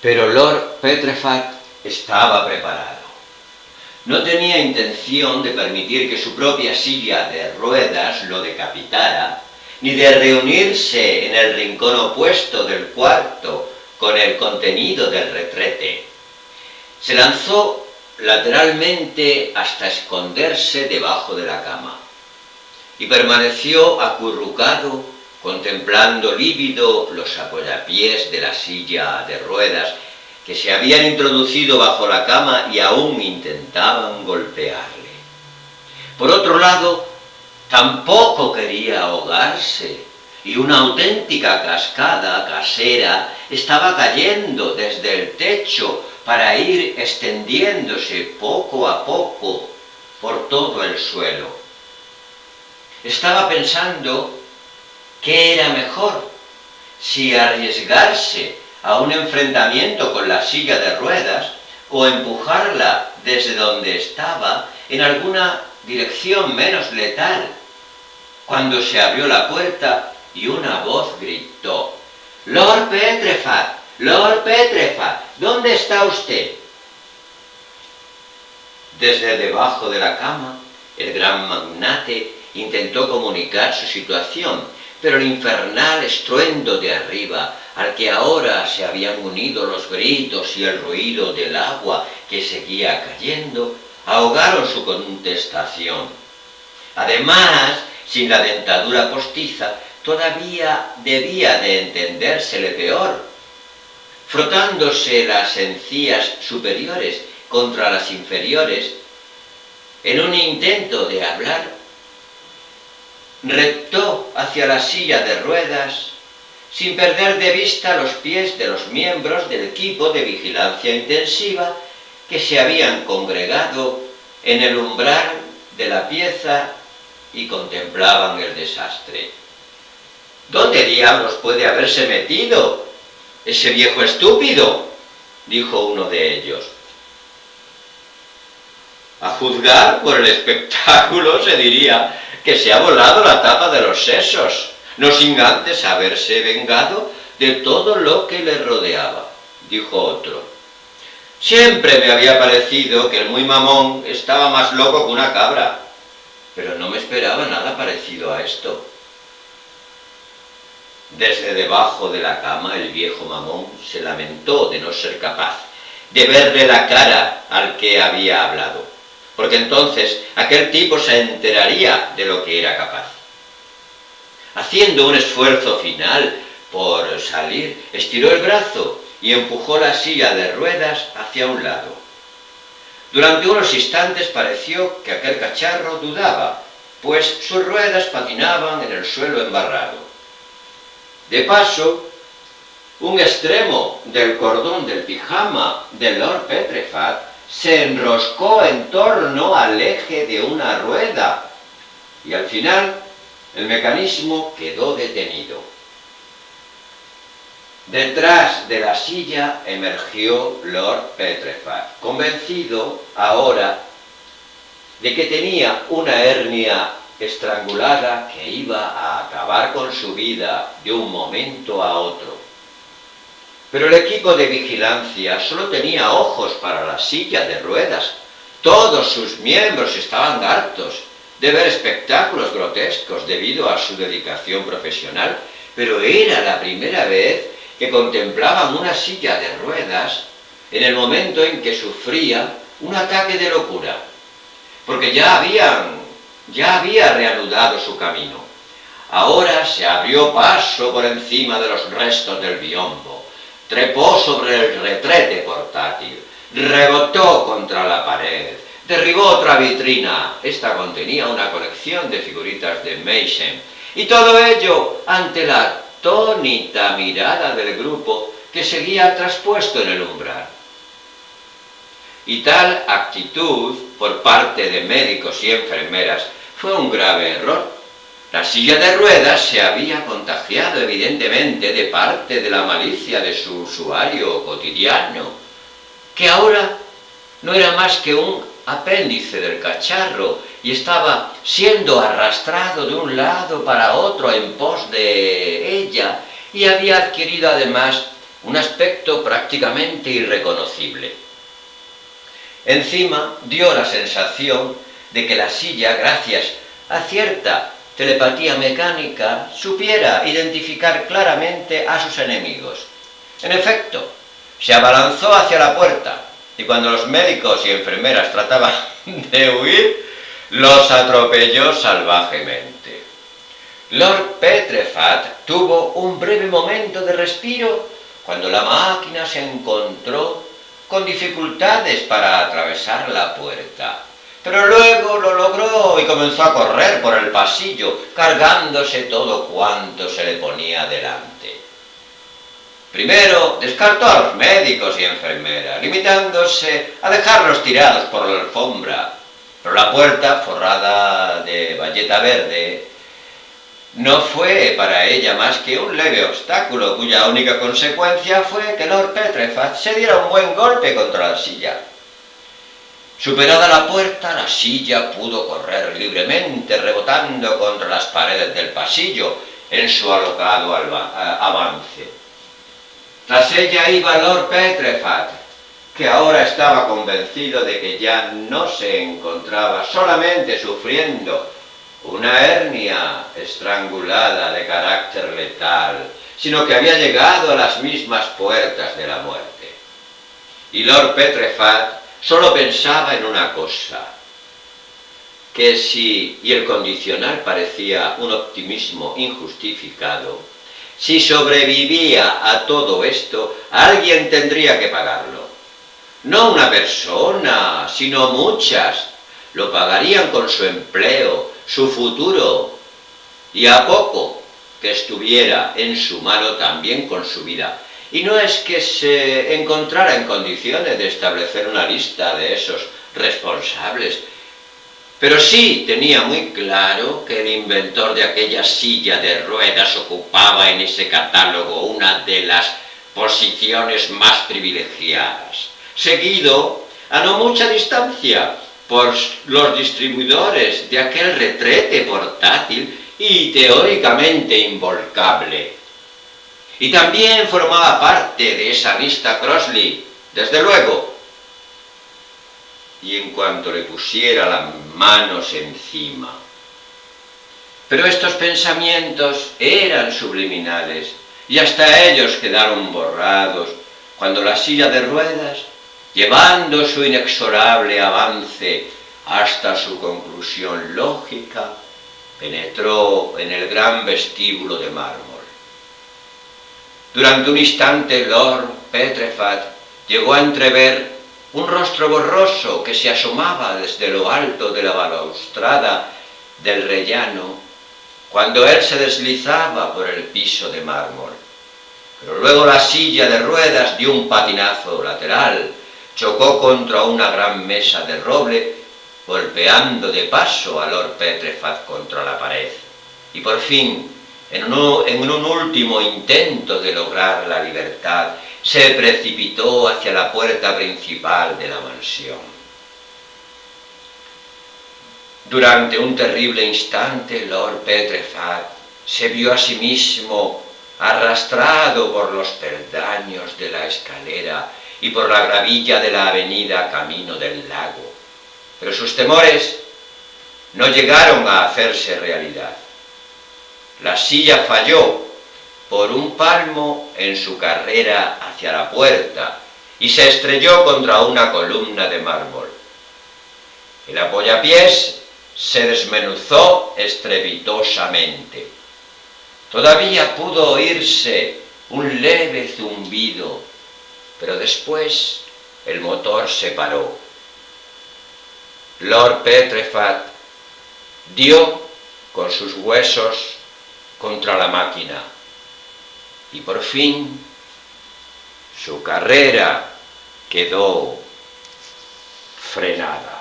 Pero Lord Petrefat estaba preparado. No tenía intención de permitir que su propia silla de ruedas lo decapitara, ni de reunirse en el rincón opuesto del cuarto con el contenido del retrete. Se lanzó lateralmente hasta esconderse debajo de la cama y permaneció acurrucado contemplando lívido los apoyapiés de la silla de ruedas que se habían introducido bajo la cama y aún intentaban golpearle. Por otro lado, tampoco quería ahogarse, y una auténtica cascada casera estaba cayendo desde el techo para ir extendiéndose poco a poco por todo el suelo. Estaba pensando qué era mejor, si arriesgarse a un enfrentamiento con la silla de ruedas o empujarla desde donde estaba en alguna dirección menos letal, cuando se abrió la puerta y una voz gritó: «Lord Petrefat, Lord Petrefat, ¿dónde está usted?». Desde debajo de la cama, el gran magnate intentó comunicar su situación, pero el infernal estruendo de arriba, al que ahora se habían unido los gritos y el ruido del agua que seguía cayendo, ahogaron su contestación. Además, sin la dentadura postiza, todavía debía de entendérsele peor. Frotándose las encías superiores contra las inferiores, en un intento de hablar, reptó hacia la silla de ruedas, sin perder de vista los pies de los miembros del equipo de vigilancia intensiva que se habían congregado en el umbral de la pieza y contemplaban el desastre. «¿Dónde diablos puede haberse metido ese viejo estúpido?», dijo uno de ellos. «A juzgar por el espectáculo se diría que se ha volado la tapa de los sesos, no sin antes haberse vengado de todo lo que le rodeaba», dijo otro. «Siempre me había parecido que el muy mamón estaba más loco que una cabra, pero no me esperaba nada parecido a esto». Desde debajo de la cama el viejo mamón se lamentó de no ser capaz de verle la cara al que había hablado, porque entonces aquel tipo se enteraría de lo que era capaz. Haciendo un esfuerzo final por salir, estiró el brazo y empujó la silla de ruedas hacia un lado. Durante unos instantes pareció que aquel cacharro dudaba, pues sus ruedas patinaban en el suelo embarrado. De paso, un extremo del cordón del pijama de Lord Petrefat se enroscó en torno al eje de una rueda y al final el mecanismo quedó detenido. Detrás de la silla emergió Lord Petrefat, convencido ahora de que tenía una hernia estrangulada que iba a acabar con su vida de un momento a otro. Pero el equipo de vigilancia solo tenía ojos para la silla de ruedas. Todos sus miembros estaban hartos de ver espectáculos grotescos debido a su dedicación profesional, pero era la primera vez que contemplaban una silla de ruedas en el momento en que sufría un ataque de locura, porque ya había reanudado su camino. Ahora se abrió paso por encima de los restos del biombo, trepó sobre el retrete portátil, rebotó contra la pared, derribó otra vitrina. Esta contenía una colección de figuritas de Meissen, y todo ello ante la atónita mirada del grupo que seguía traspuesto en el umbral. Y tal actitud por parte de médicos y enfermeras fue un grave error. La silla de ruedas se había contagiado evidentemente de parte de la malicia de su usuario cotidiano, que ahora no era más que un apéndice del cacharro y estaba siendo arrastrado de un lado para otro en pos de ella, y había adquirido además un aspecto prácticamente irreconocible. Encima dio la sensación de que la silla, gracias a cierta telepatía mecánica, supiera identificar claramente a sus enemigos. En efecto, se abalanzó hacia la puerta y cuando los médicos y enfermeras trataban de huir, los atropelló salvajemente. Lord Petrefat tuvo un breve momento de respiro cuando la máquina se encontró con dificultades para atravesar la puerta. Pero luego lo logró y comenzó a correr por el pasillo, cargándose todo cuanto se le ponía delante. Primero descartó a los médicos y enfermeras, limitándose a dejarlos tirados por la alfombra. Pero la puerta, forrada de bayeta verde, no fue para ella más que un leve obstáculo, cuya única consecuencia fue que Lord Petrefat se diera un buen golpe contra la silla. Superada la puerta, la silla pudo correr libremente, rebotando contra las paredes del pasillo en su alocado avance. Tras ella iba Lord Petrefat, que ahora estaba convencido de que ya no se encontraba solamente sufriendo una hernia estrangulada de carácter letal, sino que había llegado a las mismas puertas de la muerte. Y Lord Petrefat solo pensaba en una cosa, que si, y el condicional parecía un optimismo injustificado, si sobrevivía a todo esto, alguien tendría que pagarlo. No una persona, sino muchas. Lo pagarían con su empleo, su futuro, y a poco que estuviera en su mano también con su vida. Y no es que se encontrara en condiciones de establecer una lista de esos responsables, pero sí tenía muy claro que el inventor de aquella silla de ruedas ocupaba en ese catálogo una de las posiciones más privilegiadas, seguido a no mucha distancia por los distribuidores de aquel retrete portátil y teóricamente involcable. Y también formaba parte de esa lista Crossley, desde luego. Y en cuanto le pusiera las manos encima. Pero estos pensamientos eran subliminales y hasta ellos quedaron borrados cuando la silla de ruedas, llevando su inexorable avance hasta su conclusión lógica, penetró en el gran vestíbulo de mármol. Durante un instante Lord Petrefat llegó a entrever un rostro borroso que se asomaba desde lo alto de la balaustrada del rellano cuando él se deslizaba por el piso de mármol. Pero luego la silla de ruedas dio un patinazo lateral, chocó contra una gran mesa de roble, golpeando de paso a Lord Petrefat contra la pared. Y por fin, en un último intento de lograr la libertad, se precipitó hacia la puerta principal de la mansión. Durante un terrible instante, Lord Petrefat se vio a sí mismo arrastrado por los peldaños de la escalera y por la gravilla de la avenida camino del lago. Pero sus temores no llegaron a hacerse realidad. La silla falló por un palmo en su carrera hacia la puerta y se estrelló contra una columna de mármol. El apoyapiés se desmenuzó estrepitosamente. Todavía pudo oírse un leve zumbido, pero después el motor se paró. Lord Petrefat dio con sus huesos contra la máquina y por fin su carrera quedó frenada.